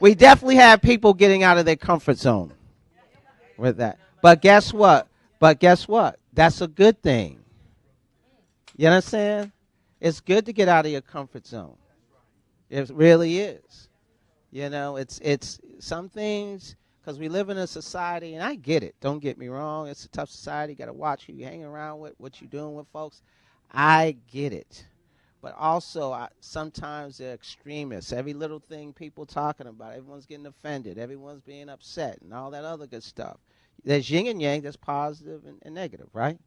We definitely have people getting out of their comfort zone with that. But guess what? That's a good thing. You understand? It's good to get out of your comfort zone. It really is. You know, it's some things, because we live in a society, and I get it. Don't get me wrong. It's a tough society. You got to watch who you hang around with, what you're doing with folks. I get it. But also, sometimes they're extremists. Every little thing people talking about, everyone's getting offended. Everyone's being upset and all that other good stuff. There's yin and yang. There's positive and negative, right?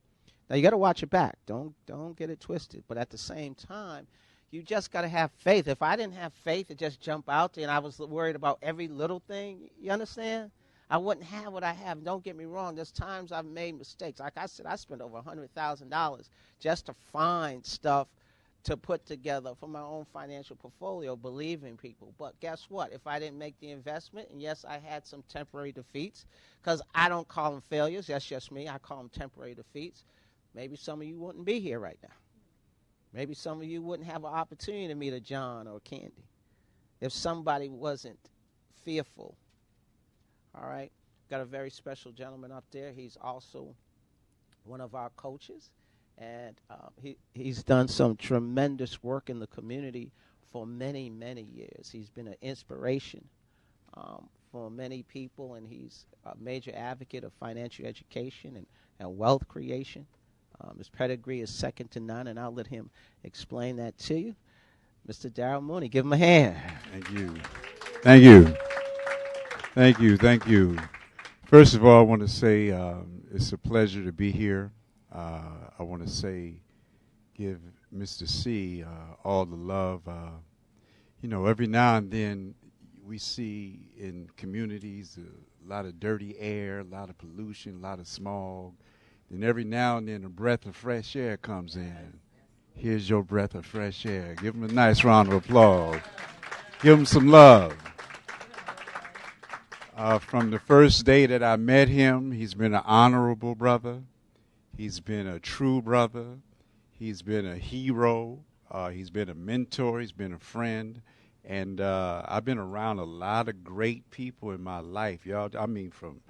Now, you got to watch your back. Don't get it twisted. But at the same time, you just got to have faith. If I didn't have faith to just jump out there and I was worried about every little thing, you understand? I wouldn't have what I have. Don't get me wrong. There's times I've made mistakes. Like I said, I spent over $100,000 just to find stuff to put together for my own financial portfolio, believing people. But guess what? If I didn't make the investment, and yes, I had some temporary defeats, because I don't call them failures. That's just me. I call them temporary defeats. Maybe some of you wouldn't be here right now. Maybe some of you wouldn't have an opportunity to meet a John or a Candy if somebody wasn't fearful. All right? Got a very special gentleman up there. He's also one of our coaches. And he's done some tremendous work in the community for many, many years. He's been an inspiration for many people, and he's a major advocate of financial education and wealth creation. His pedigree is second to none, and I'll let him explain that to you. Mr. Daryl Mooney, give him a hand. Thank you. Thank you. Thank you. Thank you. First of all, I want to say it's a pleasure to be here. I want to give Mr. C all the love. You know, every now and then we see in communities a lot of dirty air, a lot of pollution, a lot of smog. Then every now and then a breath of fresh air comes in. Here's your breath of fresh air. Give him a nice round of applause. Give him some love. From the first day that I met him, he's been an honorable brother. He's been a true brother. He's been a hero. He's been a mentor. He's been a friend. And I've been around a lot of great people in my life, y'all. I mean, from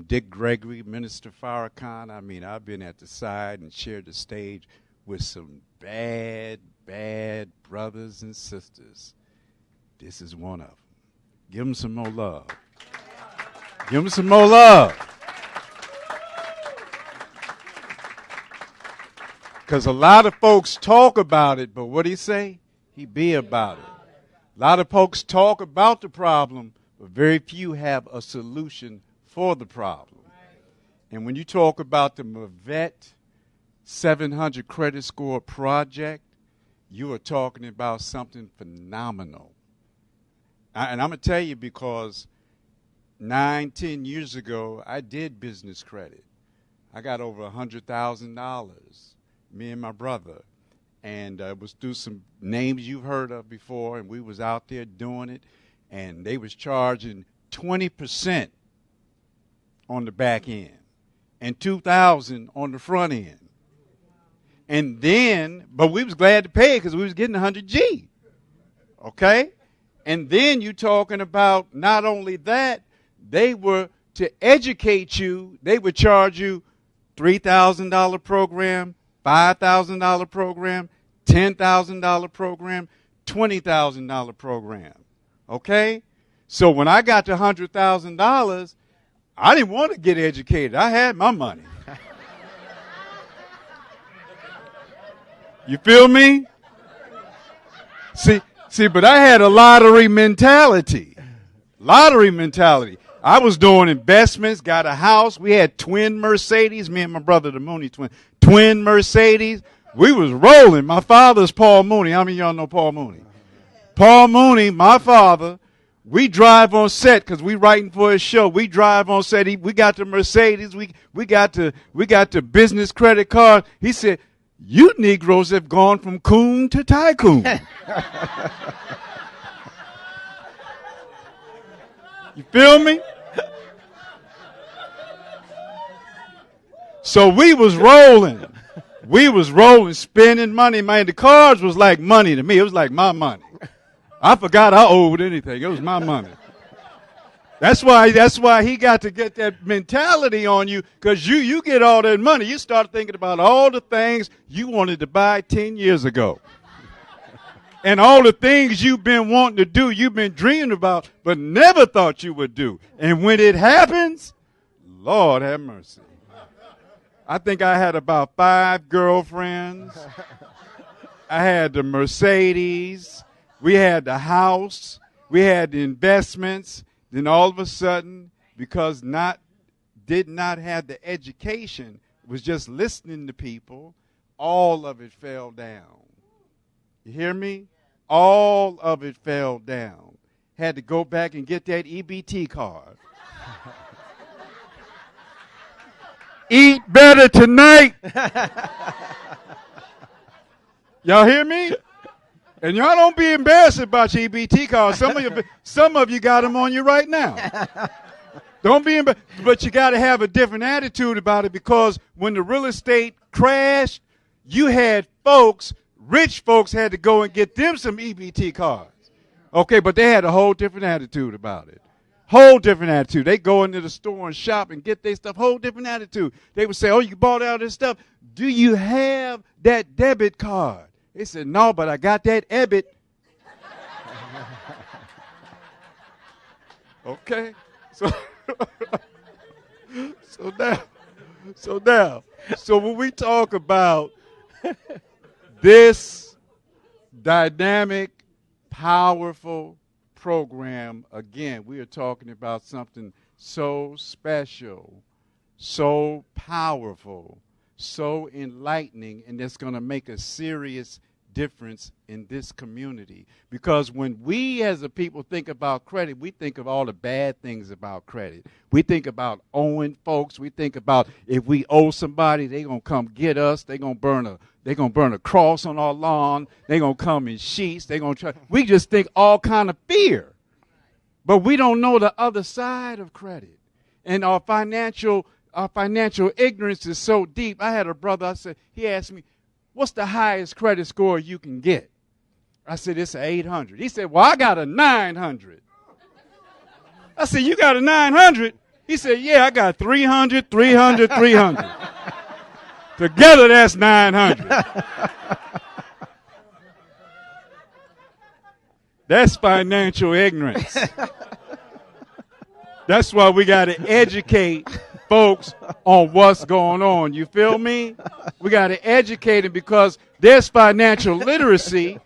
Dick Gregory, Minister Farrakhan. I mean, I've been at the side and shared the stage with some bad, bad brothers and sisters. This is one of them. Give them some more love. Give them some more love. Because a lot of folks talk about it, but what do he say? He be about it. A lot of folks talk about the problem, but very few have a solution for the problem. And when you talk about the MVET 700 credit score project, you are talking about something phenomenal. And I'm going to tell you, because 9-10 years ago, I did business credit. I got over $100,000. Me and my brother, and it was through some names you've heard of before, and we was out there doing it, and they was charging 20% on the back end and $2,000 on the front end. And then, but we was glad to pay it because we was getting 100G, okay? And then you talking about not only that, they were to educate you, they would charge you $3,000 program, $5,000 program, $10,000 program, $20,000 program, okay? So when I got to $100,000, I didn't want to get educated. I had my money. You feel me? See, but I had a lottery mentality. I was doing investments, got a house. We had twin Mercedes, me and my brother, the Mooney twin Mercedes. We was rolling. My father's Paul Mooney. How many of y'all know Paul Mooney? Paul Mooney, my father, we drive on set because we writing for his show. We drive on set. We got the Mercedes. We got the business credit card. He said, "You Negroes have gone from coon to tycoon." You feel me? So we was rolling. We was rolling, spending money. Man, the cars was like money to me. It was like my money. I forgot I owed anything. It was my money. That's why he got to get that mentality on you, because you get all that money. You start thinking about all the things you wanted to buy 10 years ago. And all the things you've been wanting to do, you've been dreaming about, but never thought you would do. And when it happens, Lord have mercy. I think I had about 5 girlfriends. I had the Mercedes. We had the house. We had the investments. Then all of a sudden, because did not have the education, was just listening to people, all of it fell down. You hear me? All of it fell down. Had to go back and get that EBT card. Eat better tonight. Y'all hear me? And y'all don't be embarrassed about your EBT cards. Some of you got them on you right now. Don't be embarrassed. But you got to have a different attitude about it, because when the real estate crashed, you had rich folks had to go and get them some EBT cards. Okay, but they had a whole different attitude about it. Whole different attitude. They go into the store and shop and get their stuff. Whole different attitude. They would say, oh, you bought all this stuff. Do you have that debit card? They said, no, but I got that EBIT. Okay. So when we talk about this dynamic, powerful program, again, we are talking about something so special, so powerful, so enlightening, and that's going to make a serious difference in this community. Because when we as a people think about credit, we think of all the bad things about credit. We think about owing folks. We think about if we owe somebody, they're going to come get us. They're going to burn a cross on our lawn. They're going to come in sheets. They're going to try. We just think all kind of fear. But we don't know the other side of credit. And our financial ignorance is so deep. I had a brother, he asked me, what's the highest credit score you can get? I said, it's an 800. He said, well, I got a 900. I said, you got a 900? He said, yeah, I got 300, 300, 300. Together, that's 900. That's financial ignorance. That's why we got to educate folks on what's going on. You feel me? We got to educate them, because there's financial literacy.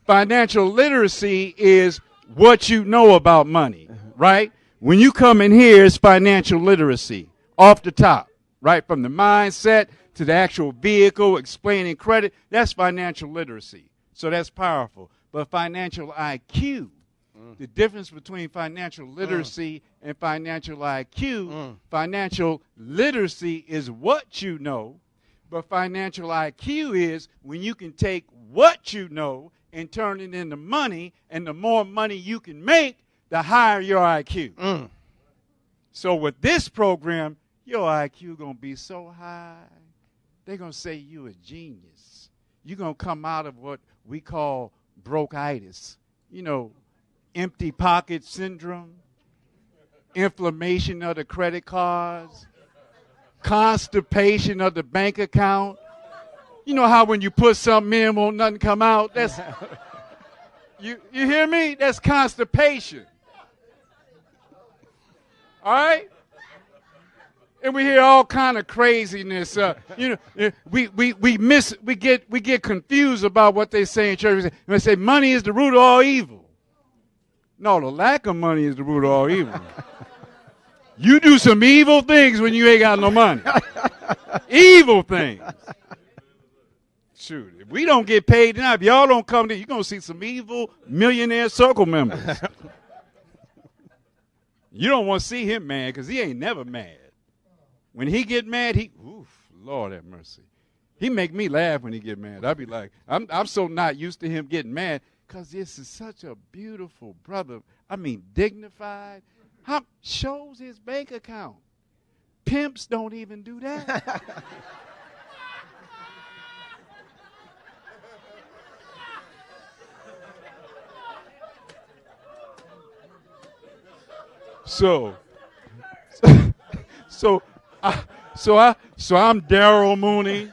Financial literacy is what you know about money, right? When you come in here, it's financial literacy off the top, right? From the mindset to the actual vehicle, explaining credit, that's financial literacy. So that's powerful. But financial IQ, the difference between financial literacy and financial IQ, financial literacy is what you know, but financial IQ is when you can take what you know and turn it into money, and the more money you can make, the higher your IQ. So with this program, your IQ going to be so high, they're going to say you a genius. You're going to come out of what we call broke-itis, empty pocket syndrome, inflammation of the credit cards, constipation of the bank account. You know how when you put something in, won't nothing come out? That's you hear me? That's constipation. All right? And we hear all kind of craziness. We get confused about what they say in church. And they say money is the root of all evil. No, the lack of money is the root of all evil. You do some evil things when you ain't got no money. Evil things. Shoot, if we don't get paid tonight, if y'all don't come to, you're going to see some evil millionaire circle members. You don't want to see him mad, because he ain't never mad. When he get mad, Lord have mercy. He make me laugh when he get mad. I be like, I'm so not used to him getting mad, because this is such a beautiful brother. I mean, dignified. Shows his bank account. Pimps don't even do that. So, so, I'm Daryl Mooney.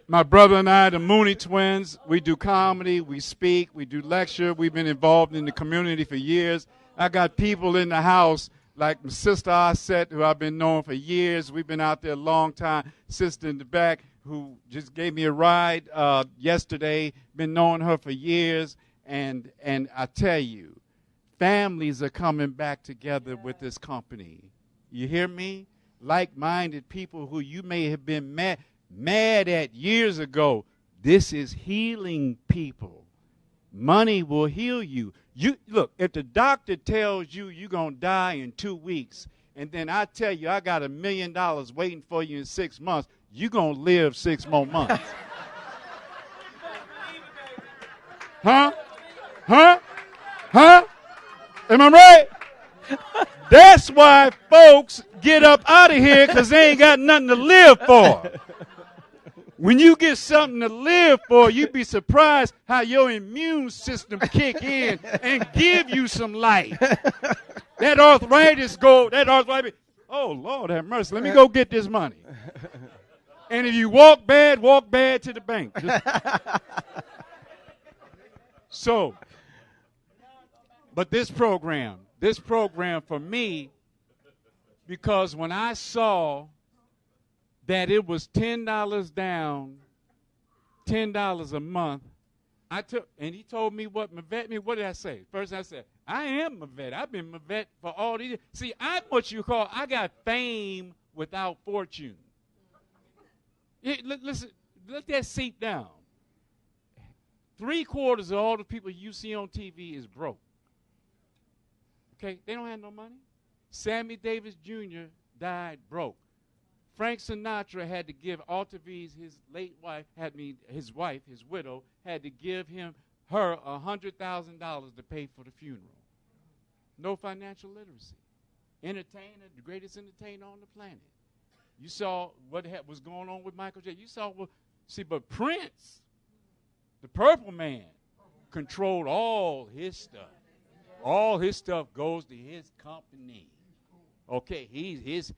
My brother and I, the Mooney twins, we do comedy, we speak, we do lecture. We've been involved in the community for years. I got people in the house like my sister Osset, who I've been knowing for years. We've been out there a long time. Sister in the back, who just gave me a ride yesterday. Been knowing her for years. And I tell you, families are coming back together with this company. You hear me? Like-minded people who you may have been mad at years ago. This is healing people. Money will heal you. You look, if the doctor tells you you're going to die in 2 weeks, and then I tell you I got $1 million waiting for you in 6 months, you're going to live 6 more months. Huh? Huh? Huh? Am I right? That's why folks get up out of here, because they ain't got nothing to live for. When you get something to live for, you'd be surprised how your immune system kick in and give you some life. That arthritis, oh, Lord have mercy, let me go get this money. And if you walk bad to the bank. So, but this program for me, because when I saw that it was $10 down, $10 a month, and he told me what MVETWAY, what did I say? First I said, I am MVET. I've been MVET for all these years. See, I'm what you call, I got fame without fortune. Listen, let that seep down. 3/4 of all the people you see on TV is broke. Okay, they don't have no money. Sammy Davis Jr. died broke. Frank Sinatra had to give Altaviz, his late wife, his widow, had to give her $100,000 to pay for the funeral. No financial literacy. Entertainer, the greatest entertainer on the planet. You saw what was going on with Michael J. You saw but Prince, the Purple Man, controlled all his stuff. All his stuff goes to his company. Okay, he's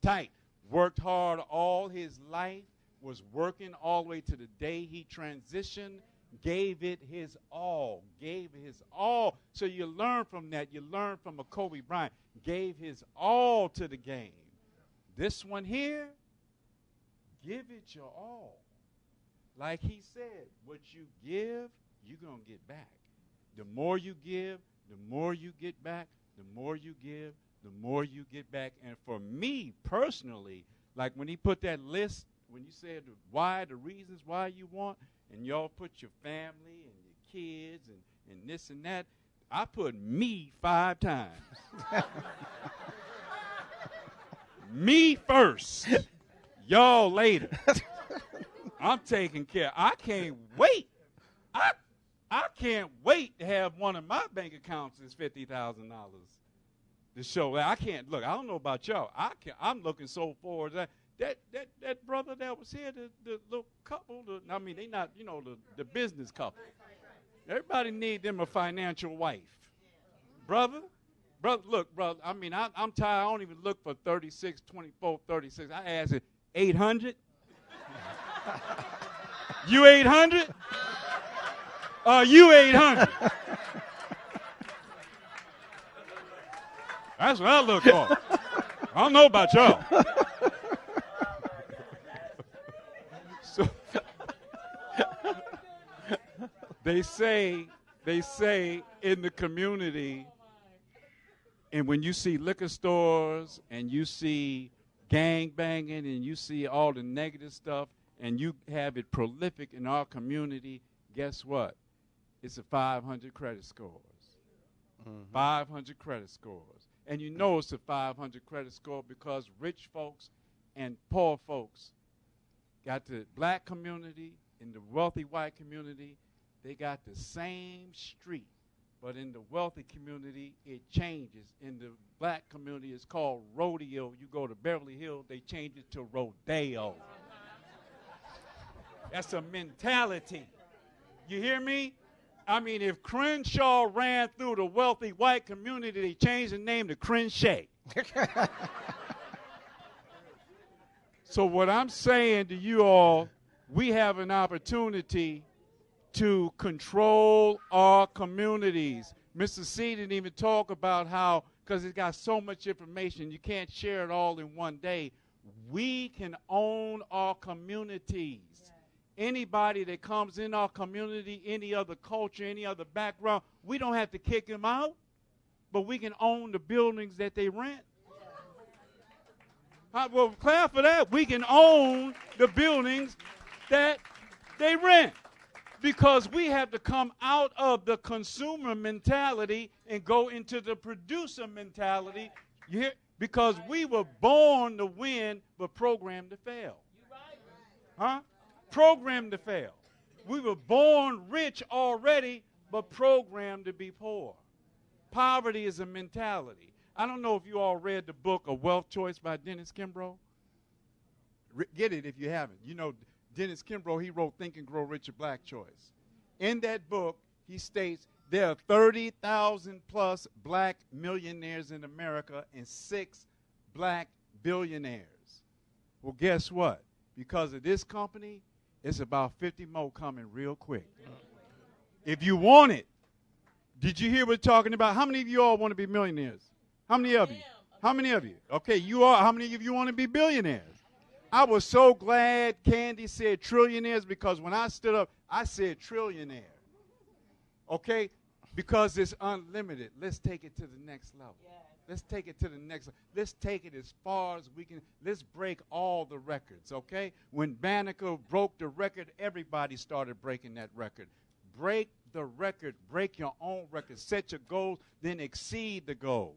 tight. Worked hard all his life, was working all the way to the day he transitioned, gave it his all. So you learn from that. You learn from a Kobe Bryant. Gave his all to the game. This one here, give it your all. Like he said, what you give, you're going to get back. The more you give, the more you get back. The more you give, the more you get back. And for me personally, like when he put that list, when you said the reasons why you want, and y'all put your family and your kids and this and that, I put me 5 times. Me first. Y'all later. I'm taking care. I can't wait. I can't wait to have one of my bank accounts is $50,000 to show. I can't look. I don't know about y'all. I'm looking so forward to that brother that was here, the little couple. They not the business couple. Everybody need them a financial wife, brother. Look, brother. I'm tired. I don't even look for 36, 24, 36. I ask it 800. You 800? You 800. That's what I look for. I don't know about y'all. So they say in the community, and when you see liquor stores and you see gang banging and you see all the negative stuff and you have it prolific in our community, guess what? It's a 500 credit scores. Mm-hmm. 500 credit scores. And you know it's a 500 credit score because rich folks and poor folks got the black community and the wealthy white community, they got the same street. But in the wealthy community, it changes. In the black community, it's called rodeo. You go to Beverly Hills, they change it to rodeo. That's a mentality. You hear me? I mean, if Crenshaw ran through the wealthy white community, they changed the name to Crenshaw. So what I'm saying to you all, we have an opportunity to control our communities. Mr. C didn't even talk about how, because it's got so much information, you can't share it all in one day. We can own our communities. Anybody that comes in our community, any other culture, any other background, we don't have to kick them out, but we can own the buildings that they rent. Well, clap for that. We can own the buildings that they rent, because we have to come out of the consumer mentality and go into the producer mentality. You hear? Because we were born to win, but programmed to fail. Huh? Programmed to fail. We were born rich already, but programmed to be poor. Poverty is a mentality. I don't know if you all read the book A Wealth Choice by Dennis Kimbrough. Get it if you haven't. You know, Dennis Kimbrough, he wrote Think and Grow Rich, A Black Choice. In that book, he states there are 30,000 plus black millionaires in America and 6 black billionaires. Well, guess what? Because of this company, it's about 50 more coming real quick. If you want it, did you hear what we're talking about? How many of you all want to be millionaires? How many of you? How many of you? Okay, you are. How many of you want to be billionaires? I was so glad Candy said trillionaires, because when I stood up, I said trillionaire. Okay? Because it's unlimited. Let's take it to the next level. Yeah. Let's take it to the next level. Let's take it as far as we can. Let's break all the records, okay? When Banneker broke the record, everybody started breaking that record. Break the record. Break your own record. Set your goals, then exceed the goal.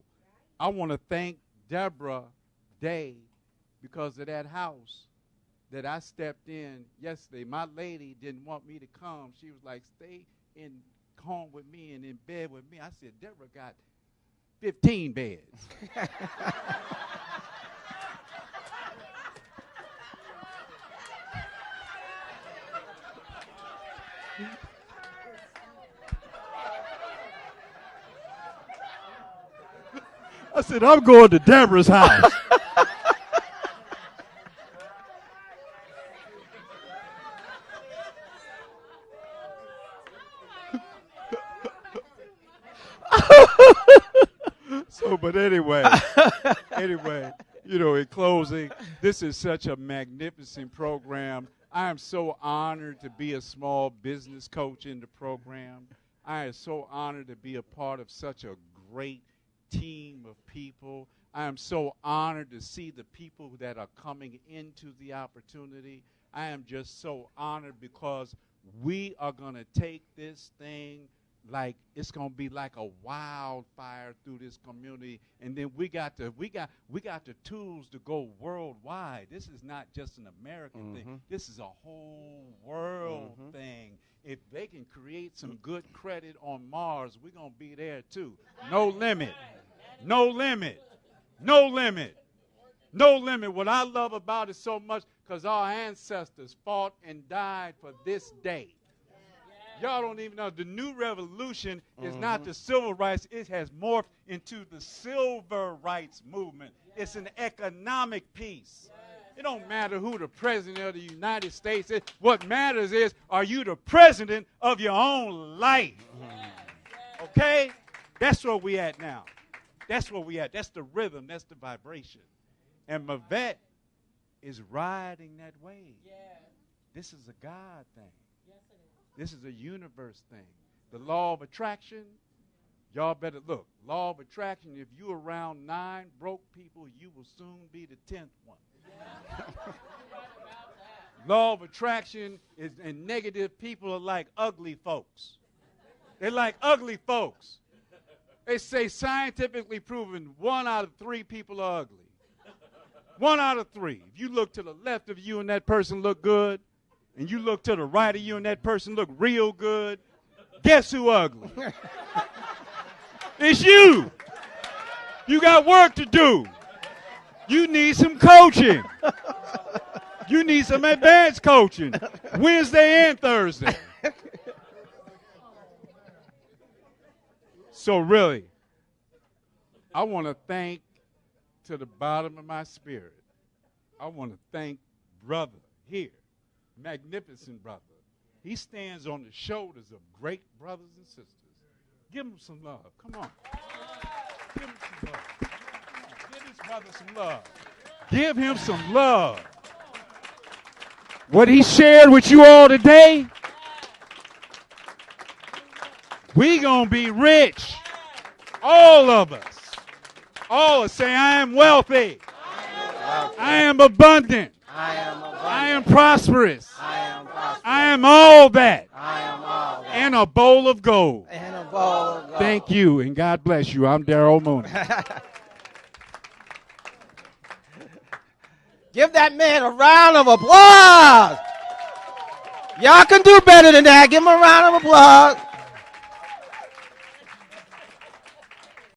I want to thank Deborah Day because of that house that I stepped in yesterday. My lady didn't want me to come. She was like, stay in home with me and in bed with me. I said, Deborah got 15 beds. I said, I'm going to Deborah's house. But anyway, you know, in closing, this is such a magnificent program. I am so honored to be a small business coach in the program. I am so honored to be a part of such a great team of people. I am so honored to see the people that are coming into the opportunity. I am just so honored because we are going to take this thing like it's going to be like a wildfire through this community, and then we got the tools to go worldwide. This is not just an American thing. This is a whole world thing. If they can create some good credit on Mars, we're going to be there too. No limit. No limit. No limit. No limit. What I love about it so much, because our ancestors fought and died for this day. Y'all don't even know. The new revolution is not the civil rights. It has morphed into the civil rights movement. It's an economic piece. It don't matter who the president of the United States is. What matters is, are you the president of your own life? Okay? That's where we at now. That's where we at. That's the rhythm. That's the vibration. And MVET is riding that wave. This is a God thing. This is a universe thing. The law of attraction, y'all better look. Law of attraction, if you're around 9 broke people, you will soon be the 10th one. Law of attraction is, and negative people are like ugly folks. They're like ugly folks. They say scientifically proven 1 out of 3 people are ugly. 1 out of 3. If you look to the left of you and that person look good, and you look to the right of you and that person look real good, guess who ugly? It's you. You got work to do. You need some coaching. You need some advanced coaching. Wednesday and Thursday. So really, I want to thank to the bottom of my spirit. I want to thank brother here, magnificent brother. He stands on the shoulders of great brothers and sisters. Give him some love. Come on. Give him some love. Come on. Give this brother some love. Give him some love. What he shared with you all today, we gonna be rich. All of us. All of us say, I am wealthy. I am abundant. I am prosperous. I am all that. And a bowl of gold. Thank you, and God bless you. I'm Daryl Mooney. Give that man a round of applause. Y'all can do better than that. Give him a round of applause.